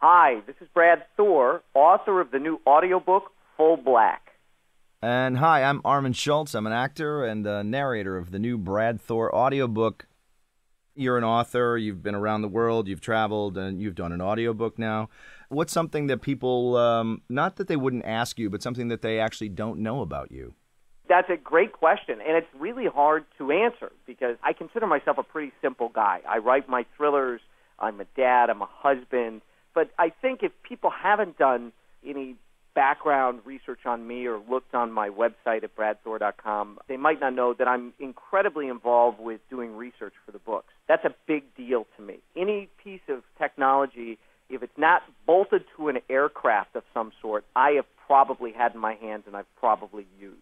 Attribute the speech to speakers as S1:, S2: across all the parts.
S1: Hi, this is Brad Thor, author of the new audiobook, Full Black.
S2: And hi, I'm Armand Schultz. I'm an actor and narrator of the new Brad Thor audiobook. You're an author, you've been around the world, you've traveled, and you've done an audiobook now. What's something that people, not that they wouldn't ask you, but something that they actually don't know about you?
S1: That's a great question, and it's really hard to answer because I consider myself a pretty simple guy. I write my thrillers, I'm a dad, I'm a husband. But I think if people haven't done any background research on me or looked on my website at bradthor.com, they might not know that I'm incredibly involved with doing research for the books. That's a big deal to me. Any piece of technology, if it's not bolted to an aircraft of some sort, I have probably had in my hands and I've probably used.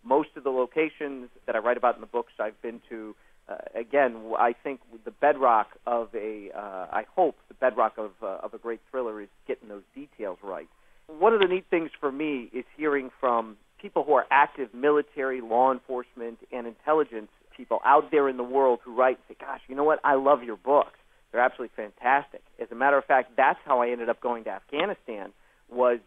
S1: Most of the locations that I write about in the books I've been to. Again, I think the bedrock of I hope the bedrock of a great thriller is getting those details right. One of the neat things for me is hearing from people who are active military, law enforcement, and intelligence people out there in the world who write and say, gosh, you know what, I love your books. They're absolutely fantastic. As a matter of fact, that's how I ended up going to Afghanistan.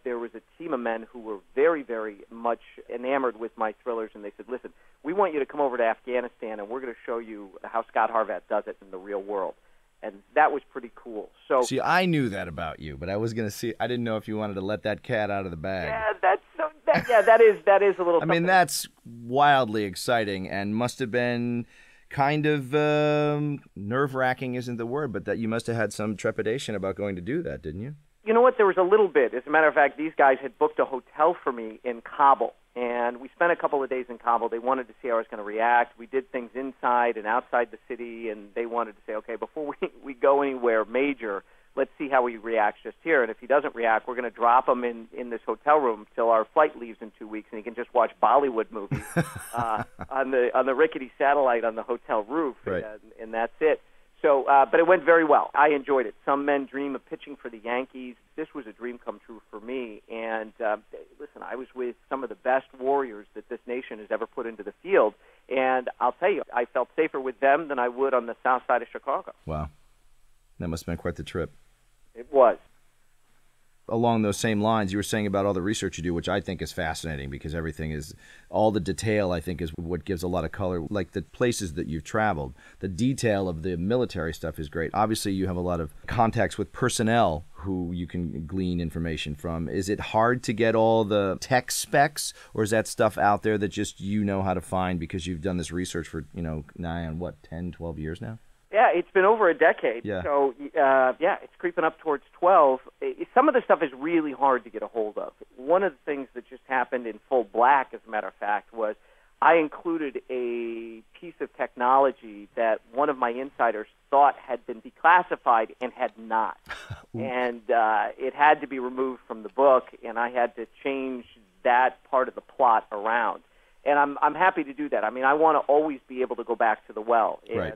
S1: There was a team of men who were very, very much enamored with my thrillers, and they said, listen, we want you to come over to Afghanistan, and we're going to show you how Scott Harvath does it in the real world. And that was pretty cool. So,
S2: see, I knew that about you, but I was going to see. I didn't know if you wanted to let that cat out of the bag.
S1: Yeah, that is a little.
S2: I mean, that's wildly exciting, and must have been kind of nerve-wracking. Isn't the word, but that you must have had some trepidation about going to do that, didn't you?
S1: You know what? There was a little bit. As a matter of fact, these guys had booked a hotel for me in Kabul, and we spent a couple of days in Kabul. They wanted to see how I was going to react. We did things inside and outside the city, and they wanted to say, okay, before we go anywhere major, let's see how he reacts just here. And if he doesn't react, we're going to drop him in this hotel room till our flight leaves in 2 weeks, and he can just watch Bollywood movies on the rickety satellite on the hotel roof,
S2: right.
S1: and that's it. So, but it went very well. I enjoyed it. Some men dream of pitching for the Yankees. This was a dream come true for me. And listen, I was with some of the best warriors that this nation has ever put into the field. And I'll tell you, I felt safer with them than I would on the south side of Chicago.
S2: Wow. That must have been quite the trip.
S1: It was.
S2: Along those same lines, you were saying about all the research you do, which I think is fascinating because everything is, all the detail I think is what gives a lot of color, like the places that you've traveled. The detail of the military stuff is great. Obviously, you have a lot of contacts with personnel who you can glean information from. Is it hard to get all the tech specs, or is that stuff out there that just you know how to find because you've done this research for, nigh on, 10, 12 years now?
S1: Yeah, it's been over a decade.
S2: Yeah.
S1: So, it's creeping up towards 12. Some of the stuff is really hard to get a hold of. One of the things that just happened in Full Black, as a matter of fact, was I included a piece of technology that one of my insiders thought had been declassified and had not. And it had to be removed from the book, and I had to change that part of the plot around. And I'm happy to do that. I mean, I want to always be able to go back to the well. And
S2: right.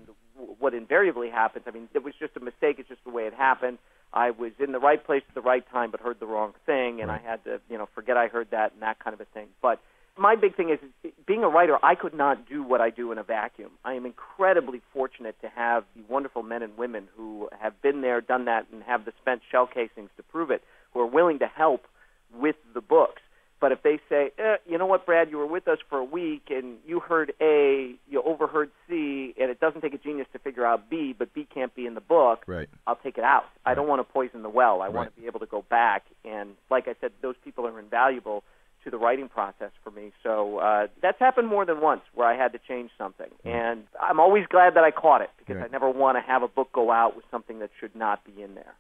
S1: What invariably happens, I mean, it was just a mistake. It's just the way it happened. I was in the right place at the right time but heard the wrong thing, and
S2: right.
S1: I had to, forget I heard that and that kind of a thing. But my big thing is being a writer, I could not do what I do in a vacuum. I am incredibly fortunate to have the wonderful men and women who have been there, done that, and have the spent shell casings to prove it, who are willing to help with the books. But if they say, you know what, Brad, you were with us for a week and you heard A, you overheard C, and it doesn't take a genius to figure out B, but B can't be in the book,
S2: right.
S1: I'll take it out.
S2: Right.
S1: I don't want to poison the well. I
S2: right.
S1: want to be able to go back. And like I said, those people are invaluable to the writing process for me. So that's happened more than once where I had to change something. And I'm always glad that I caught it because
S2: right.
S1: I never want to have a book go out with something that should not be in there.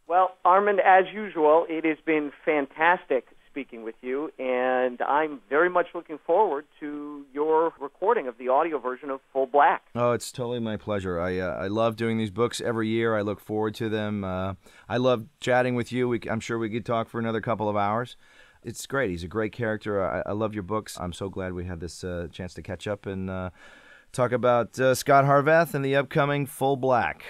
S1: Well, Armand, as usual, it has been fantastic speaking with you, and I'm very much looking forward to your recording of the audio version of Full Black.
S2: Oh, it's totally my pleasure. I love doing these books every year. I look forward to them. I love chatting with you. I'm sure we could talk for another couple of hours. It's great. He's a great character. I love your books. I'm so glad we had this chance to catch up and talk about Scott Harvath and the upcoming Full Black.